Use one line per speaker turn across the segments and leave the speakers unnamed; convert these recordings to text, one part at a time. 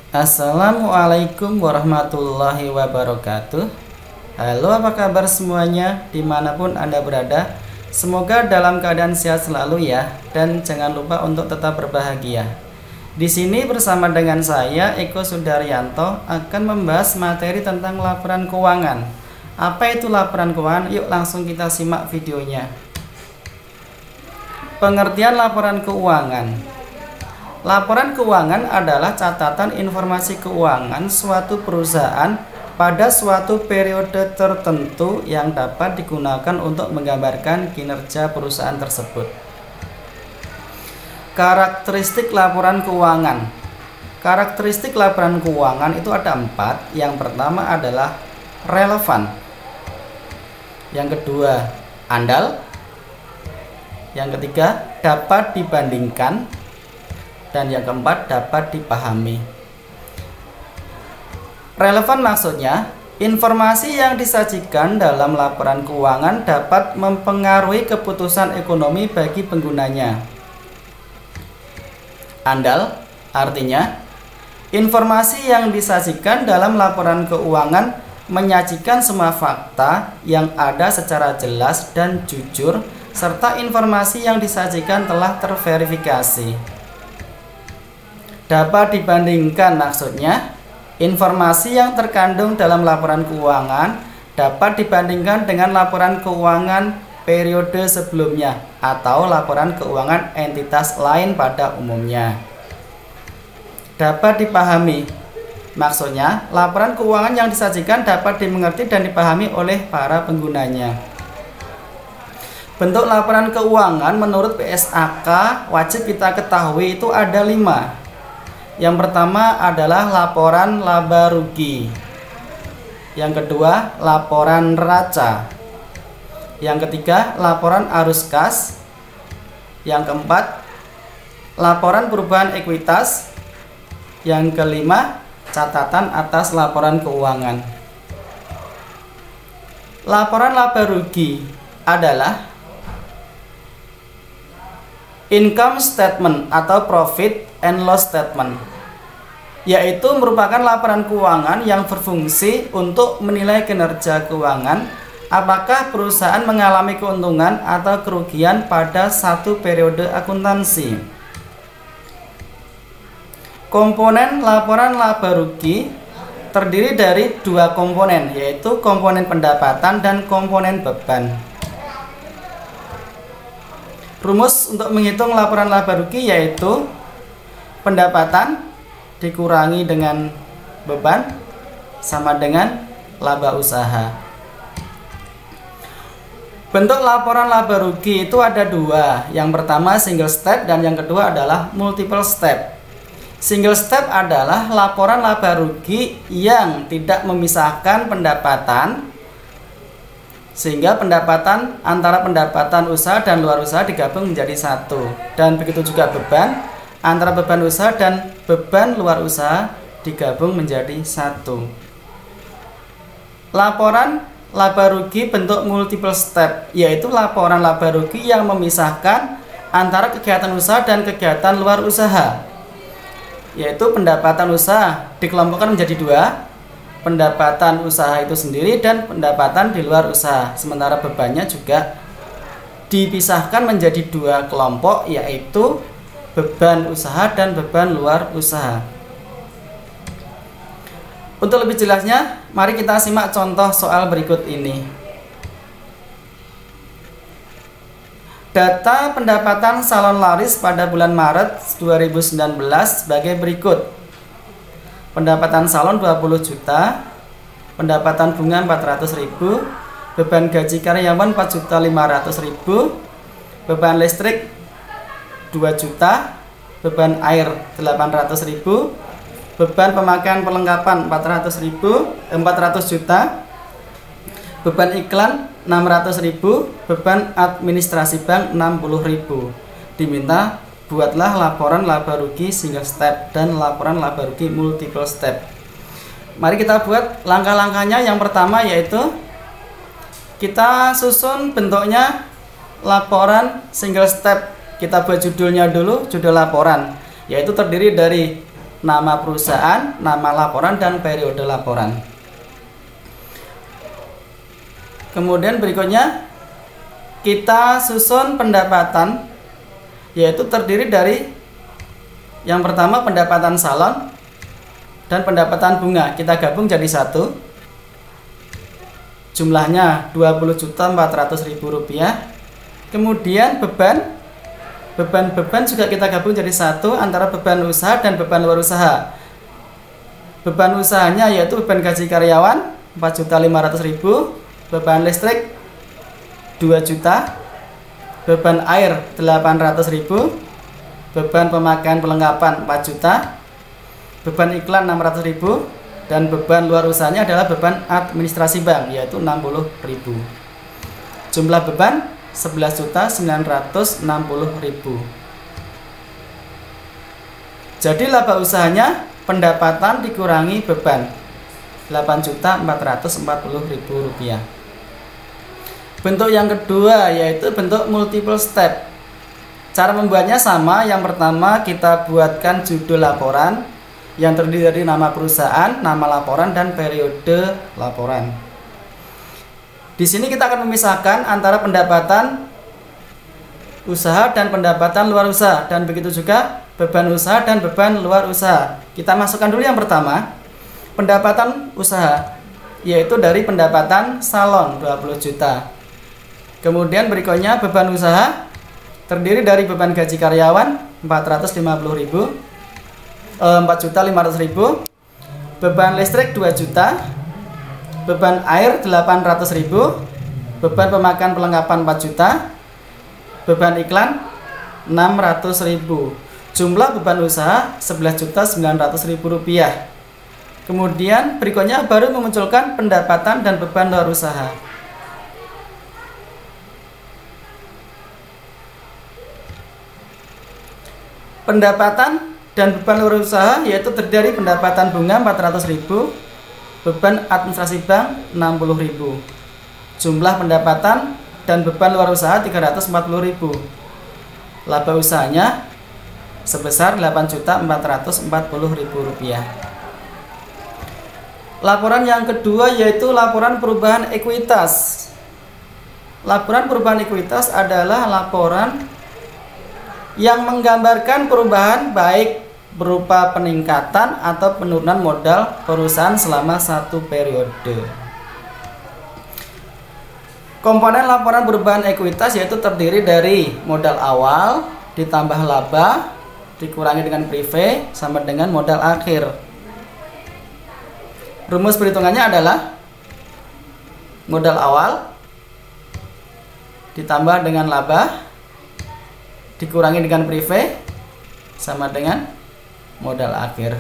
Assalamualaikum warahmatullahi wabarakatuh. Halo, apa kabar semuanya dimanapun Anda berada? Semoga dalam keadaan sehat selalu ya. Dan jangan lupa untuk tetap berbahagia. Di sini bersama dengan saya Eko Sudaryanto akan membahas materi tentang laporan keuangan. Apa itu laporan keuangan? Yuk langsung kita simak videonya. Pengertian laporan keuangan. Laporan keuangan adalah catatan informasi keuangan suatu perusahaan pada suatu periode tertentu yang dapat digunakan untuk menggambarkan kinerja perusahaan tersebut. Karakteristik laporan keuangan. Karakteristik laporan keuangan itu ada 4. Yang pertama adalah relevan. Yang kedua, andal. Yang ketiga, dapat dibandingkan. Dan yang keempat, dapat dipahami. Relevan maksudnya, informasi yang disajikan dalam laporan keuangan dapat mempengaruhi keputusan ekonomi bagi penggunanya. Andal artinya, informasi yang disajikan dalam laporan keuangan menyajikan semua fakta yang ada secara jelas dan jujur, serta informasi yang disajikan telah terverifikasi. Dapat dibandingkan maksudnya, informasi yang terkandung dalam laporan keuangan dapat dibandingkan dengan laporan keuangan periode sebelumnya atau laporan keuangan entitas lain pada umumnya. Dapat dipahami, maksudnya laporan keuangan yang disajikan dapat dimengerti dan dipahami oleh para penggunanya. Bentuk laporan keuangan menurut PSAK wajib kita ketahui itu ada 5. Yang pertama adalah laporan laba rugi. Yang kedua, laporan neraca. Yang ketiga, laporan arus kas. Yang keempat, laporan perubahan ekuitas. Yang kelima, catatan atas laporan keuangan. Laporan laba rugi adalah income statement atau profit and loss statement, yaitu merupakan laporan keuangan yang berfungsi untuk menilai kinerja keuangan, apakah perusahaan mengalami keuntungan atau kerugian pada satu periode akuntansi. Komponen laporan laba rugi terdiri dari 2 komponen, yaitu komponen pendapatan dan komponen beban. Rumus untuk menghitung laporan laba rugi yaitu pendapatan dikurangi dengan beban sama dengan laba usaha. Bentuk laporan laba rugi itu ada 2. Yang pertama single step dan yang kedua adalah multiple step. Single step adalah laporan laba rugi yang tidak memisahkan pendapatan, sehingga pendapatan antara pendapatan usaha dan luar usaha digabung menjadi satu. Dan begitu juga beban antara beban usaha dan beban luar usaha digabung menjadi satu. Laporan laba rugi bentuk multiple step, yaitu laporan laba rugi yang memisahkan antara kegiatan usaha dan kegiatan luar usaha, yaitu pendapatan usaha dikelompokkan menjadi 2, pendapatan usaha itu sendiri dan pendapatan di luar usaha. Sementara bebannya juga dipisahkan menjadi 2 kelompok, yaitu beban usaha dan beban luar usaha. Untuk lebih jelasnya, mari kita simak contoh soal berikut ini. Data pendapatan salon laris pada bulan Maret 2019 sebagai berikut. Pendapatan salon 20 juta, pendapatan bunga 400.000, beban gaji karyawan 4.500.000, beban listrik 2 juta, beban air 800.000, beban pemakaian perlengkapan 400 juta, beban iklan 600.000, beban administrasi bank 60.000. Diminta buatlah laporan laba rugi single step dan laporan laba rugi multiple step. Mari kita buat langkah-langkahnya. Yang pertama yaitu kita susun bentuknya laporan single step. Kita buat judulnya dulu, judul laporan, yaitu terdiri dari nama perusahaan, nama laporan, dan periode laporan. Kemudian berikutnya kita susun pendapatan, yaitu terdiri dari yang pertama pendapatan salon dan pendapatan bunga. Kita gabung jadi satu. Jumlahnya Rp20.400.000. Kemudian beban juga kita gabung jadi satu antara beban usaha dan beban luar usaha. Beban usahanya yaitu beban gaji karyawan Rp4.500.000, beban listrik 2 juta, beban air 800.000, beban pemakaian perlengkapan 4 juta, beban iklan 600.000, dan beban luar usahanya adalah beban administrasi bank yaitu 60.000. Jumlah beban 11.960.000. Jadi laba usahanya pendapatan dikurangi beban Rp8.440.000. Bentuk yang kedua yaitu bentuk multiple step. Cara membuatnya sama. Yang pertama kita buatkan judul laporan yang terdiri dari nama perusahaan, nama laporan, dan periode laporan. Di sini kita akan memisahkan antara pendapatan usaha dan pendapatan luar usaha, dan begitu juga beban usaha dan beban luar usaha. Kita masukkan dulu yang pertama, pendapatan usaha, yaitu dari pendapatan salon 20 juta. Kemudian berikutnya beban usaha terdiri dari beban gaji karyawan 4.500.000, beban listrik 2 juta, beban air 800.000, beban pemakaian perlengkapan 4 juta, beban iklan 600.000. Jumlah beban usaha Rp11.900.000. Kemudian berikutnya baru memunculkan pendapatan dan beban luar usaha. Pendapatan dan beban luar usaha yaitu terdiri dari pendapatan bunga 400.000, beban administrasi bank 60.000. Jumlah pendapatan dan beban luar usaha 340.000. Laba usahanya sebesar Rp8.440.000. Laporan yang kedua yaitu laporan perubahan ekuitas. Laporan perubahan ekuitas adalah laporan yang menggambarkan perubahan baik berupa peningkatan atau penurunan modal perusahaan selama satu periode. Komponen laporan perubahan ekuitas yaitu terdiri dari modal awal ditambah laba dikurangi dengan prive sama dengan modal akhir. Rumus perhitungannya adalah modal awal ditambah dengan laba dikurangi dengan prive sama dengan modal akhir.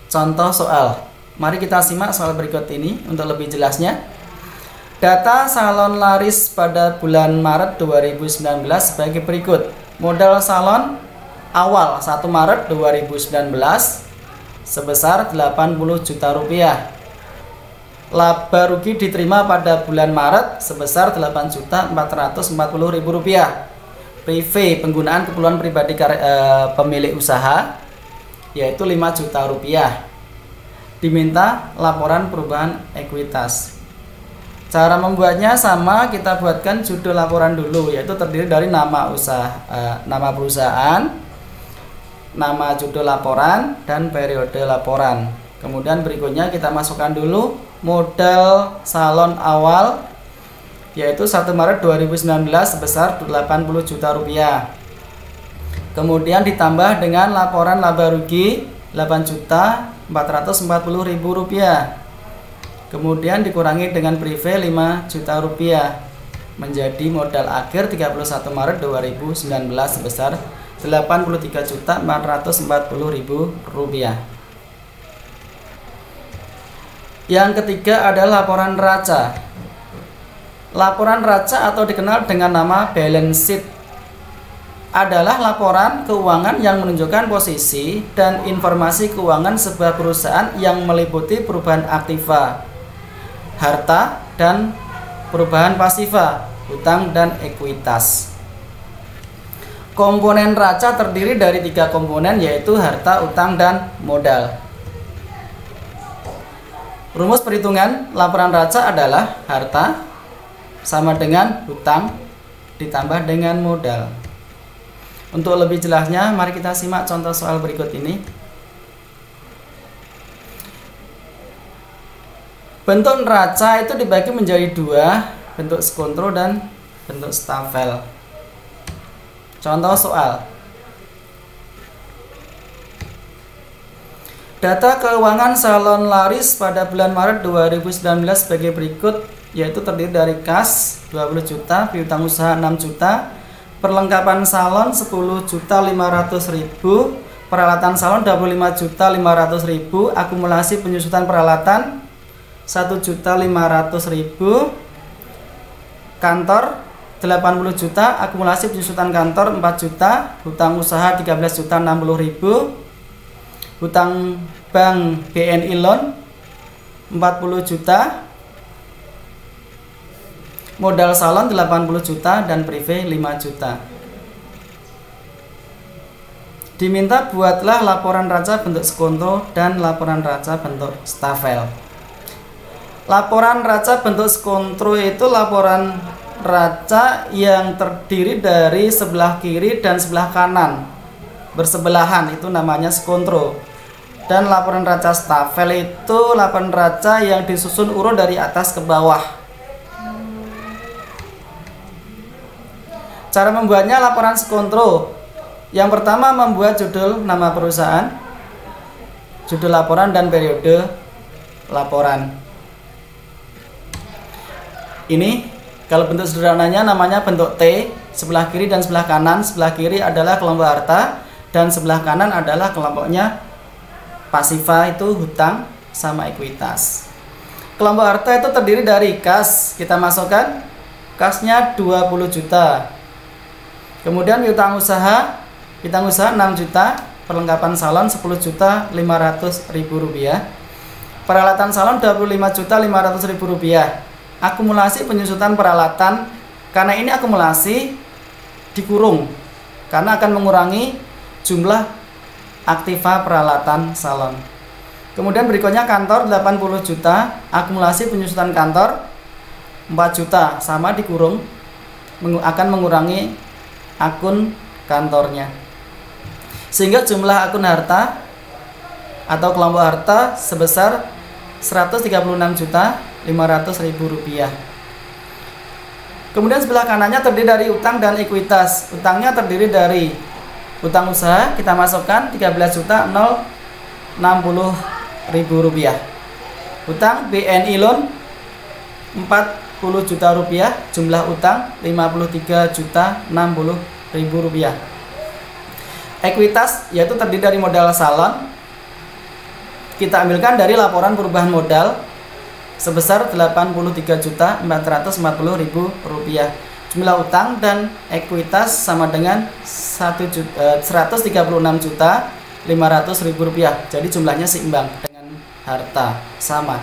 Contoh soal. Mari kita simak soal berikut ini untuk lebih jelasnya. Data salon laris pada bulan Maret 2019 sebagai berikut. Modal salon awal 1 Maret 2019 sebesar 80 juta rupiah. Laba rugi diterima pada bulan Maret sebesar 8.440.000 rupiah. Prive penggunaan keperluan pribadi pemilik usaha yaitu 5 juta rupiah. Diminta laporan perubahan ekuitas. Cara membuatnya sama, kita buatkan judul laporan dulu yaitu terdiri dari nama usaha, nama perusahaan, nama judul laporan, dan periode laporan. Kemudian berikutnya kita masukkan dulu modal salon awal yaitu 1 Maret 2019 sebesar 80 juta rupiah. Kemudian ditambah dengan laporan laba rugi 8.440.000 rupiah. Kemudian dikurangi dengan prive 5 juta rupiah menjadi modal akhir 31 Maret 2019 sebesar 83.440.000 rupiah. Yang ketiga adalah laporan neraca. Laporan neraca atau dikenal dengan nama balance sheet adalah laporan keuangan yang menunjukkan posisi dan informasi keuangan sebuah perusahaan yang meliputi perubahan aktiva, harta, dan perubahan pasiva, hutang dan ekuitas. Komponen raca terdiri dari 3 komponen, yaitu harta, utang, dan modal. Rumus perhitungan laporan raca adalah harta sama dengan hutang ditambah dengan modal. Untuk lebih jelasnya, mari kita simak contoh soal berikut ini. Bentuk raca itu dibagi menjadi 2, bentuk skontro dan bentuk stafel. Contoh soal. Data keuangan salon laris pada bulan Maret 2019 sebagai berikut, yaitu terdiri dari kas 20 juta, piutang usaha 6 juta, perlengkapan salon 10.500.000, peralatan salon 25.500.000, akumulasi penyusutan peralatan 1.500.000, kantor 80 juta, akumulasi penyusutan kantor 4 juta, hutang usaha 13.060.000, hutang bank BNI loan 40 juta, modal salon 80 juta, dan prive 5 juta. Diminta buatlah laporan raca bentuk skontro dan laporan raca bentuk stafel. Laporan raca bentuk skontro itu laporan raca yang terdiri dari sebelah kiri dan sebelah kanan bersebelahan, itu namanya skontro. Dan laporan raca stafel itu laporan raca yang disusun urut dari atas ke bawah. Cara membuatnya laporan skontro. Yang pertama, membuat judul nama perusahaan, judul laporan, dan periode laporan. Ini kalau bentuk sederhananya namanya bentuk T, sebelah kiri dan sebelah kanan. Sebelah kiri adalah kelompok harta dan sebelah kanan adalah kelompoknya pasiva, itu hutang sama ekuitas. Kelompok harta itu terdiri dari kas, kita masukkan kasnya 20 juta. Kemudian piutang usaha 6 juta, perlengkapan salon 10.500.000 rupiah, peralatan salon 25.500.000 rupiah. Akumulasi penyusutan peralatan, karena ini akumulasi dikurung karena akan mengurangi jumlah aktiva peralatan salon. Kemudian berikutnya kantor 80 juta, akumulasi penyusutan kantor 4 juta, sama dikurung, akan mengurangi akun kantornya, sehingga jumlah akun harta atau kelompok harta sebesar 136.500.000 rupiah. Kemudian sebelah kanannya terdiri dari utang dan ekuitas. Utangnya terdiri dari utang usaha, kita masukkan 13.060.000 rupiah. Utang BNI loan 40 juta rupiah, jumlah utang 53.060.000 rupiah. Ekuitas yaitu terdiri dari modal salon, kita ambilkan dari laporan perubahan modal sebesar 83.440.000 rupiah. Jumlah utang dan ekuitas sama dengan 136.500.000 rupiah. Jadi jumlahnya seimbang dengan harta, sama.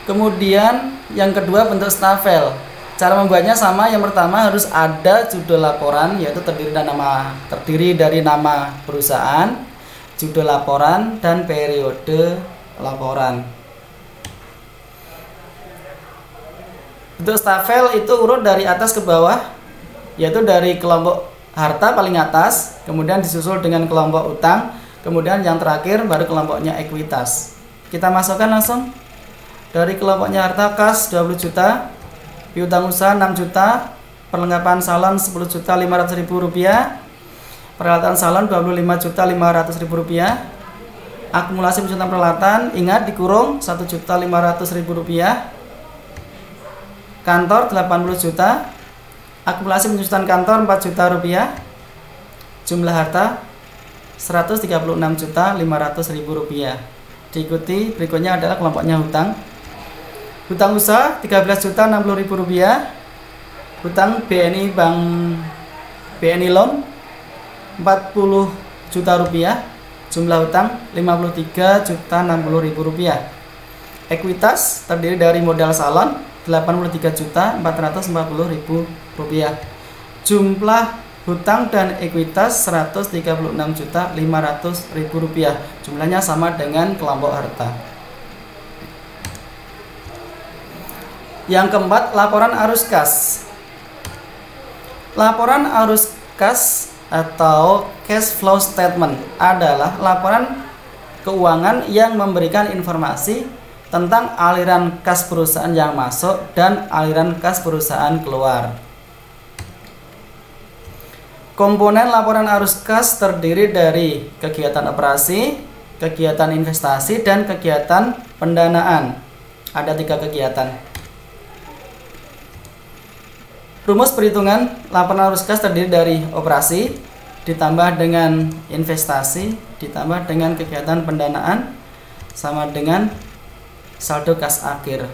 Kemudian yang kedua, bentuk stafel. Cara membuatnya sama. Yang pertama, harus ada judul laporan, yaitu terdiri dari nama perusahaan, judul laporan, dan periode laporan. Bentuk stafel itu urut dari atas ke bawah, yaitu dari kelompok harta paling atas, kemudian disusul dengan kelompok utang, kemudian yang terakhir baru kelompoknya ekuitas. Kita masukkan langsung. Dari kelompoknya harta, kas 20 juta, piutang usaha 6 juta, perlengkapan salon 10.500.000 rupiah, peralatan salon 25.500.000 rupiah, akumulasi penyusutan peralatan, ingat dikurung 1.500.000 rupiah, kantor 80 juta, akumulasi penyusutan kantor 4 juta rupiah, jumlah harta 136.500.000 rupiah. Diikuti berikutnya adalah kelompoknya hutang. Hutang usaha 13.060.000 rupiah, hutang BNI Bank BNI Loan 40 juta rupiah, jumlah hutang 53.060.000 rupiah. Ekuitas terdiri dari modal salon 83.440.000 rupiah. Jumlah hutang dan ekuitas Rp136.500.000. Jumlahnya sama dengan kelompok harta. Yang keempat, laporan arus kas. Laporan arus kas atau cash flow statement adalah laporan keuangan yang memberikan informasi tentang aliran kas perusahaan yang masuk dan aliran kas perusahaan keluar. Komponen laporan arus kas terdiri dari kegiatan operasi, kegiatan investasi, dan kegiatan pendanaan. Ada 3 kegiatan. Rumus perhitungan laporan arus kas terdiri dari operasi, ditambah dengan investasi, ditambah dengan kegiatan pendanaan, sama dengan saldo kas akhir.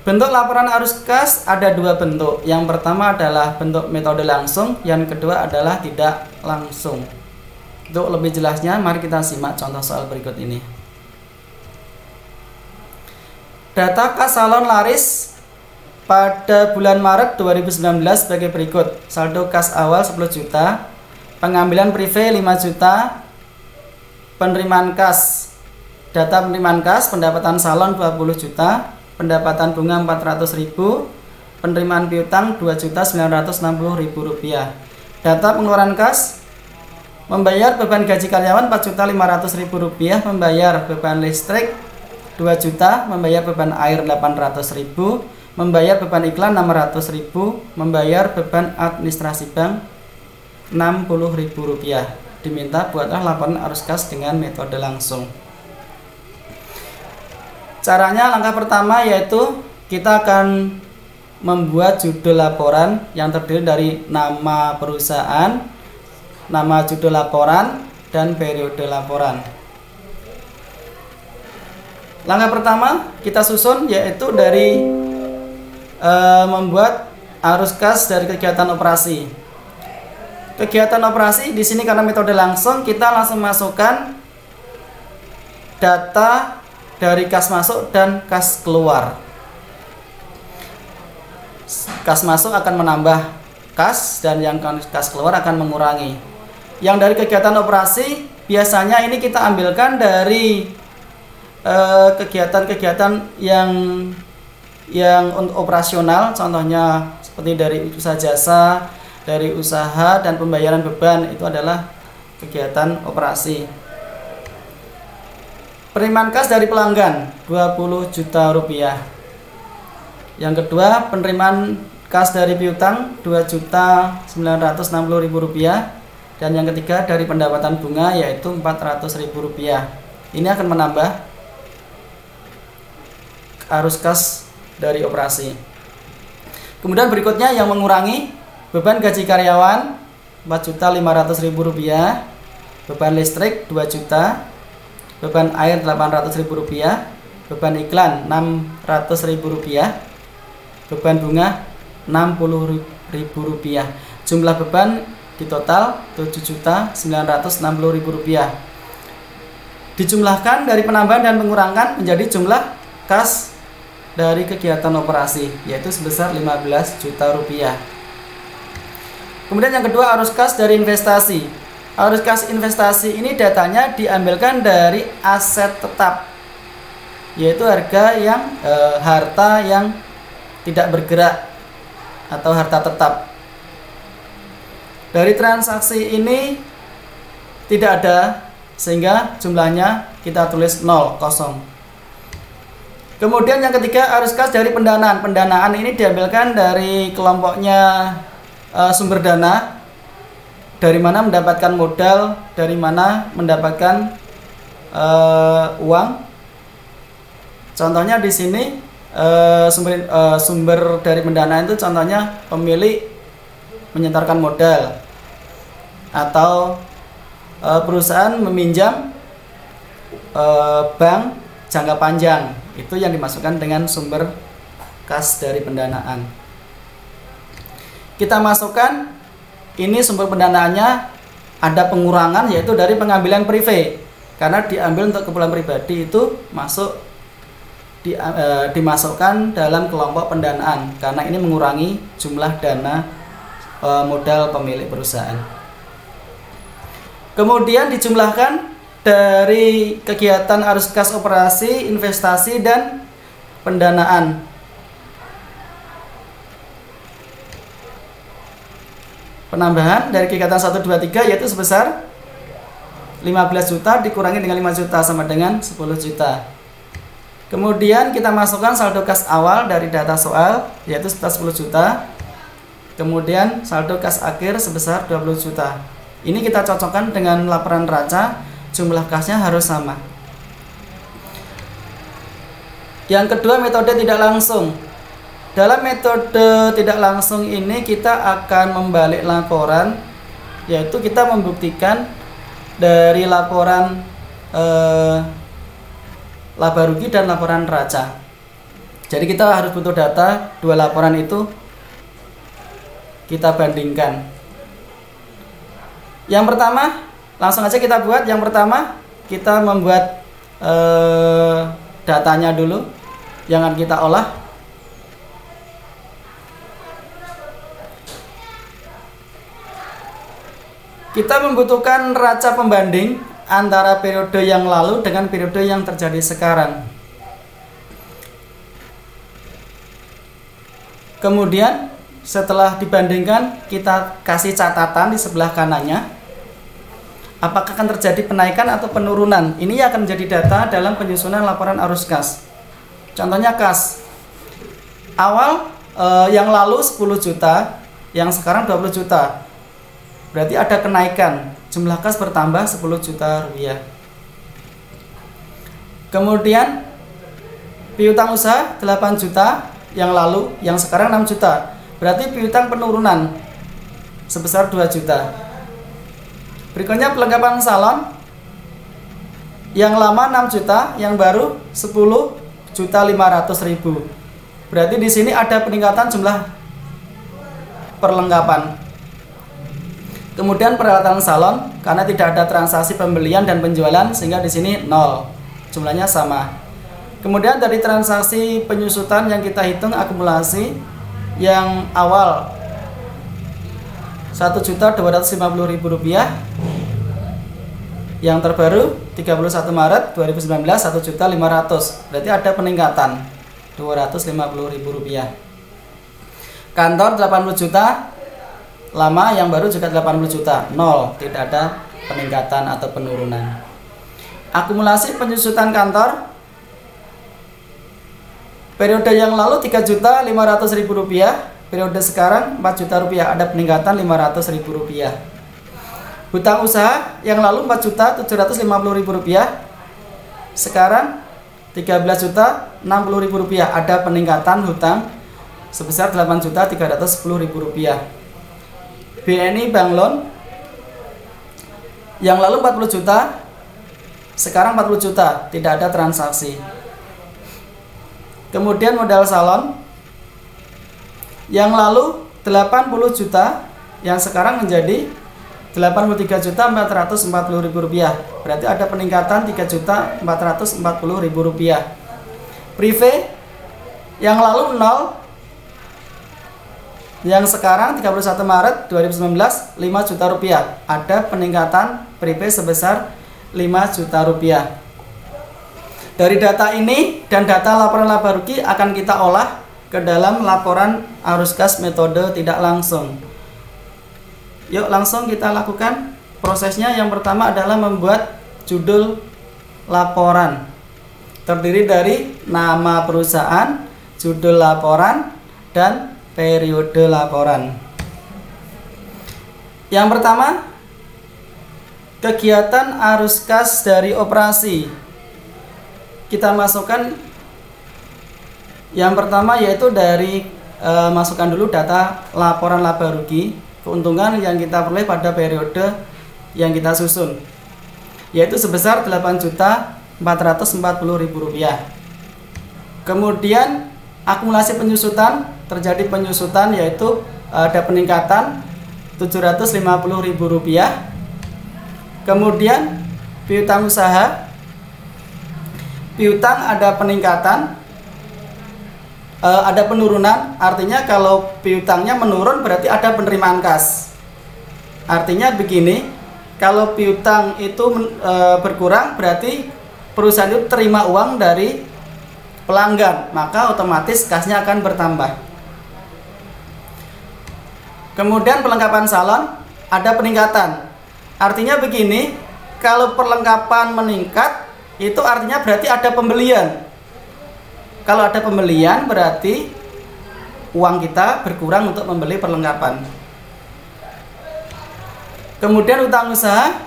Bentuk laporan arus kas ada 2 bentuk. Yang pertama adalah bentuk metode langsung, yang kedua adalah tidak langsung. Untuk lebih jelasnya, mari kita simak contoh soal berikut ini. Data kas salon laris pada bulan Maret 2019 sebagai berikut. Saldo kas awal 10 juta, pengambilan prive 5 juta, penerimaan kas. Data penerimaan kas, pendapatan salon 20 juta, pendapatan bunga 400.000, penerimaan piutang Rp2.960.000. Data pengeluaran kas, membayar beban gaji karyawan Rp4.500.000, membayar beban listrik 2 juta, membayar beban air 800.000, membayar beban iklan 600.000, membayar beban administrasi bank Rp60.000. Diminta buatlah laporan arus kas dengan metode langsung. Caranya langkah pertama yaitu kita akan membuat judul laporan yang terdiri dari nama perusahaan, nama judul laporan, dan periode laporan. Langkah pertama kita susun yaitu dari membuat arus kas dari kegiatan operasi. Kegiatan operasi di sini karena metode langsung, kita langsung masukkan data dari kas masuk dan kas keluar. Kas masuk akan menambah kas dan yang kas keluar akan mengurangi. Yang dari kegiatan operasi biasanya ini kita ambilkan dari kegiatan-kegiatan yang untuk operasional, contohnya seperti dari usaha jasa, dari usaha dan pembayaran beban, itu adalah kegiatan operasi. Penerimaan kas dari pelanggan Rp20 juta. Yang kedua, penerimaan kas dari piutang Rp2.960.000. Dan yang ketiga dari pendapatan bunga yaitu Rp400.000. Ini akan menambah arus kas dari operasi. Kemudian berikutnya yang mengurangi, beban gaji karyawan Rp4.500.000, beban listrik 2 juta, beban air Rp800.000, beban iklan Rp600.000, beban bunga Rp60.000. Jumlah beban di total Rp7.960.000. Dijumlahkan dari penambahan dan pengurangan menjadi jumlah kas dari kegiatan operasi, yaitu sebesar Rp15 juta. Kemudian yang kedua, arus kas dari investasi. Arus kas investasi ini datanya diambilkan dari aset tetap, yaitu harta yang tidak bergerak atau harta tetap. Dari transaksi ini tidak ada, sehingga jumlahnya kita tulis 0, kosong. Kemudian yang ketiga, arus kas dari pendanaan. Pendanaan ini diambilkan dari kelompoknya sumber dana. Dari mana mendapatkan modal, dari mana mendapatkan uang. Contohnya di sini sumber dari pendanaan itu contohnya pemilik menyetorkan modal atau perusahaan meminjam bank jangka panjang. Itu yang dimasukkan dengan sumber kas dari pendanaan. Kita masukkan ini sumber pendanaannya, ada pengurangan yaitu dari pengambilan prive, karena diambil untuk keperluan pribadi itu masuk dimasukkan dalam kelompok pendanaan karena ini mengurangi jumlah dana modal pemilik perusahaan. Kemudian dijumlahkan dari kegiatan arus kas operasi, investasi, dan pendanaan. Penambahan dari kegiatan 1, 2, 3 yaitu sebesar 15 juta dikurangi dengan 5 juta sama dengan 10 juta. Kemudian kita masukkan saldo kas awal dari data soal yaitu sebesar 10 juta. Kemudian saldo kas akhir sebesar 20 juta. Ini kita cocokkan dengan laporan neraca, jumlah kasnya harus sama. Yang kedua, metode tidak langsung. Dalam metode tidak langsung ini kita akan membalik laporan, yaitu kita membuktikan dari laporan laba rugi dan laporan neraca. Jadi kita harus butuh data, dua laporan itu kita bandingkan. Yang pertama, langsung aja kita buat. Yang pertama, kita membuat datanya dulu yang akan kita olah. Kita membutuhkan neraca pembanding antara periode yang lalu dengan periode yang terjadi sekarang. Kemudian setelah dibandingkan, kita kasih catatan di sebelah kanannya apakah akan terjadi penaikan atau penurunan. Ini akan menjadi data dalam penyusunan laporan arus kas. Contohnya kas awal yang lalu 10 juta, yang sekarang 20 juta. Berarti ada kenaikan, jumlah kas bertambah 10 juta rupiah. Kemudian piutang usaha 8 juta yang lalu, yang sekarang 6 juta. Berarti piutang penurunan sebesar 2 juta. Berikutnya pelengkapan salon, yang lama 6 juta, yang baru 10.500.000. Berarti di sini ada peningkatan jumlah perlengkapan. Kemudian peralatan salon, karena tidak ada transaksi pembelian dan penjualan sehingga di sini 0, jumlahnya sama. Kemudian dari transaksi penyusutan yang kita hitung akumulasi, yang awal Rp1.250.000, yang terbaru 31 Maret 2019 1.500.000. Berarti ada peningkatan Rp250.000. Kantor 80 juta, lama yang baru juga 80 juta, 0, tidak ada peningkatan atau penurunan. Akumulasi penyusutan kantor, periode yang lalu Rp3.500.000, periode sekarang Rp4 juta, ada peningkatan Rp500.000. Hutang usaha yang lalu Rp4.750.000, sekarang Rp13.060.000, ada peningkatan hutang sebesar Rp8.310.000. BNI Bank Loan yang lalu 40 juta, sekarang 40 juta, tidak ada transaksi. Kemudian modal salon yang lalu 80 juta, yang sekarang menjadi Rp83.440.000. Berarti ada peningkatan Rp3.440.000. Prive yang lalu 0, yang sekarang 31 Maret 2019 Rp5 juta, ada peningkatan prive sebesar Rp5 juta. Dari data ini dan data laporan laba rugi akan kita olah ke dalam laporan arus kas metode tidak langsung. Yuk langsung kita lakukan prosesnya. Yang pertama adalah membuat judul laporan. Terdiri dari nama perusahaan, judul laporan, dan periode laporan. Yang pertama, kegiatan arus kas dari operasi. Kita masukkan yang pertama yaitu dari masukkan dulu data laporan laba rugi, keuntungan yang kita peroleh pada periode yang kita susun, yaitu sebesar Rp8.440.000. Kemudian akumulasi penyusutan, terjadi penyusutan yaitu ada peningkatan Rp750.000. Kemudian piutang usaha, piutang ada peningkatan ada penurunan, artinya kalau piutangnya menurun berarti ada penerimaan kas. Artinya begini, kalau piutang itu berkurang berarti perusahaan itu terima uang dari pelanggan, maka otomatis kasnya akan bertambah. Kemudian perlengkapan salon ada peningkatan. Artinya begini, kalau perlengkapan meningkat itu artinya berarti ada pembelian. Kalau ada pembelian berarti uang kita berkurang untuk membeli perlengkapan. Kemudian utang usaha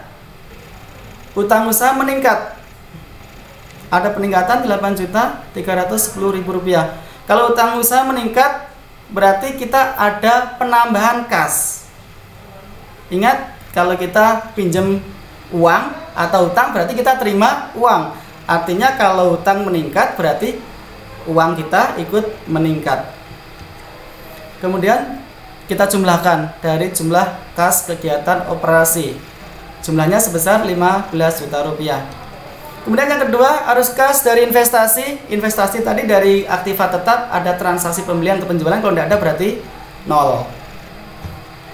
meningkat. Ada peningkatan 8.310.000 rupiah. Kalau utang usaha meningkat berarti kita ada penambahan kas. Ingat, kalau kita pinjam uang atau utang berarti kita terima uang. Artinya kalau utang meningkat berarti uang kita ikut meningkat. Kemudian kita jumlahkan dari jumlah kas kegiatan operasi. Jumlahnya sebesar 15 juta rupiah. Kemudian yang kedua, arus kas dari investasi. Investasi tadi dari aktiva tetap ada transaksi pembelian atau penjualan, kalau tidak ada berarti 0.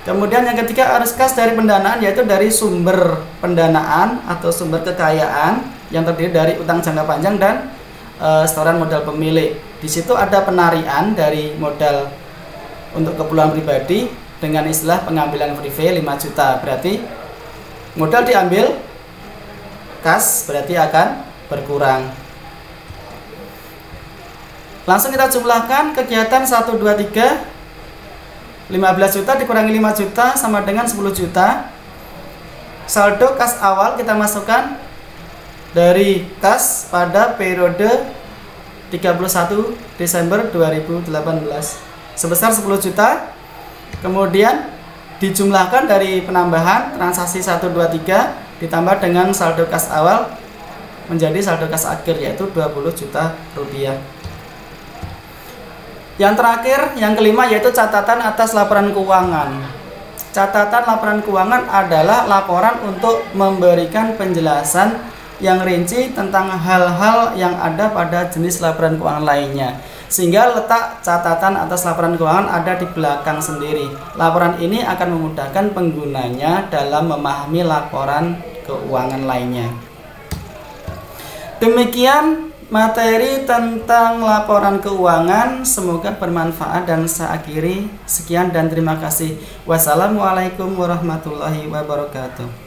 Kemudian yang ketiga, arus kas dari pendanaan, yaitu dari sumber pendanaan atau sumber kekayaan yang terdiri dari utang jangka panjang dan setoran modal pemilik. Di situ ada penarian dari modal untuk keperluan pribadi dengan istilah pengambilan free 5 juta. Berarti modal diambil, kas berarti akan berkurang. Langsung kita jumlahkan kegiatan 1, 2, 3. 15 juta dikurangi 5 juta sama dengan 10 juta. Saldo kas awal kita masukkan dari kas pada periode 31 Desember 2018 sebesar 10 juta. Kemudian dijumlahkan dari penambahan transaksi 1, 2, 3 ditambah dengan saldo kas awal menjadi saldo kas akhir, yaitu 20 juta rupiah. Yang terakhir, yang kelima, yaitu catatan atas laporan keuangan. Catatan laporan keuangan adalah laporan untuk memberikan penjelasan yang rinci tentang hal-hal yang ada pada jenis laporan keuangan lainnya, sehingga letak catatan atas laporan keuangan ada di belakang sendiri. Laporan ini akan memudahkan penggunanya dalam memahami laporan keuangan lainnya. Demikian materi tentang laporan keuangan, semoga bermanfaat dan saya akhiri. Sekian dan terima kasih. Wassalamualaikum warahmatullahi wabarakatuh.